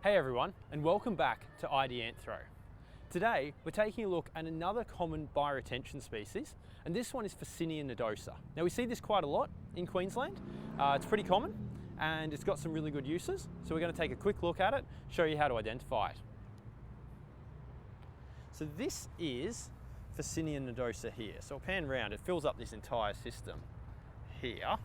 Hey everyone, and welcome back to Ideanthro. Today, we're taking a look at another common bioretention species, and this one is Ficinia nodosa. Now we see this quite a lot in Queensland. It's pretty common, and it's got some really good uses. So we're going to take a quick look at it, show you how to identify it. So this is Ficinia nodosa here. So I'll pan round, it fills up this entire system here.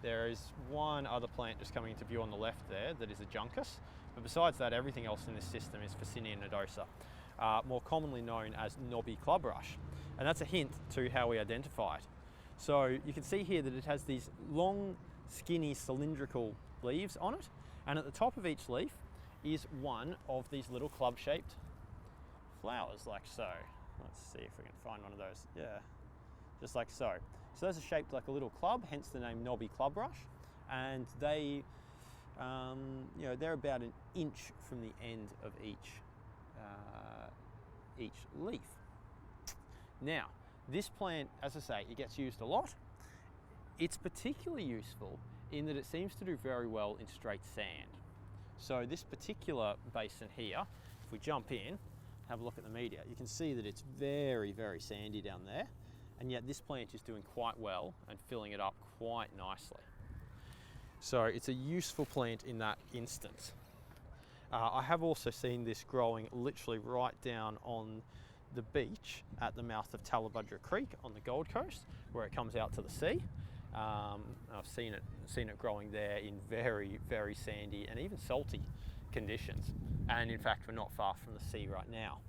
There is one other plant just coming into view on the left there that is a juncus, but besides that everything else in this system is Ficinia nodosa, more commonly known as knobby clubrush, and that's a hint to how we identify it. So you can see here that it has these long skinny cylindrical leaves on it, and at the top of each leaf is one of these little club shaped flowers like so. Let's see if we can find one of those. Yeah, just like so. So those are shaped like a little club, hence the name knobby clubrush, and they, they're about an inch from the end of each leaf. Now, this plant, as I say, it gets used a lot. It's particularly useful in that it seems to do very well in straight sand. So this particular basin here, if we jump in, have a look at the media, you can see that it's very, very sandy down there. And yet this plant is doing quite well and filling it up quite nicely. So it's a useful plant in that instance. I have also seen this growing literally right down on the beach at the mouth of Tallebudgera Creek on the Gold Coast, where it comes out to the sea. I've seen it growing there in very, very sandy and even salty conditions. And in fact, we're not far from the sea right now.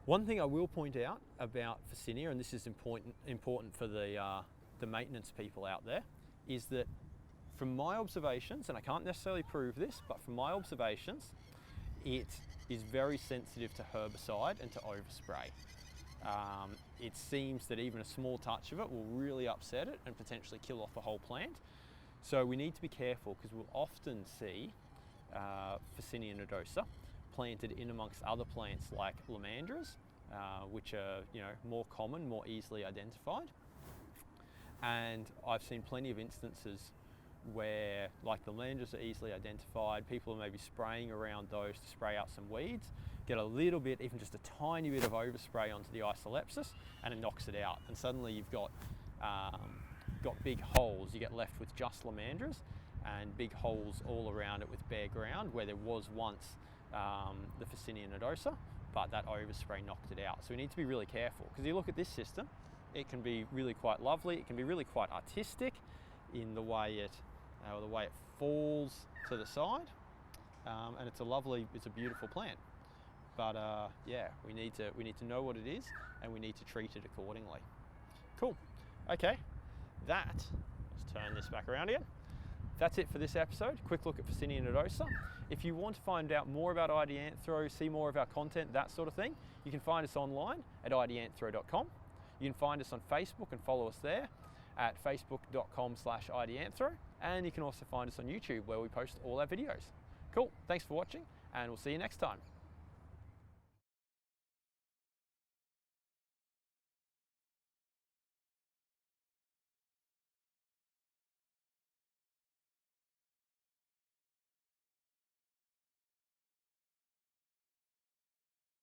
One thing I will point out about Ficinia, and this is important for the maintenance people out there, is that from my observations, and I can't necessarily prove this, but from my observations, it is very sensitive to herbicide and to overspray. It seems that even a small touch of it will really upset it and potentially kill off the whole plant. So we need to be careful because we'll often see Ficinia nodosa planted in amongst other plants like lomandras, which are more common, more easily identified. And I've seen plenty of instances where, like, the lomandras are easily identified, people are maybe spraying around those to spray out some weeds, get a little bit, even just a tiny bit of overspray onto the isolepsis, and it knocks it out. And suddenly you've got big holes. You get left with just lomandras and big holes all around it with bare ground where there was once the Ficinia nodosa, but that overspray knocked it out. So we need to be really careful, because you look at this system, it can be really quite lovely, it can be really quite artistic in the way it falls to the side, and it's a beautiful plant. But yeah, we need to know what it is, and we need to treat it accordingly. Cool. Okay, let's turn this back around again. That's it for this episode. Quick look at Ficinia nodosa. If you want to find out more about Ideanthro, see more of our content, that sort of thing, you can find us online at ideanthro.com. You can find us on Facebook and follow us there at facebook.com/Ideanthro. And you can also find us on YouTube, where we post all our videos. Cool, thanks for watching, and we'll see you next time.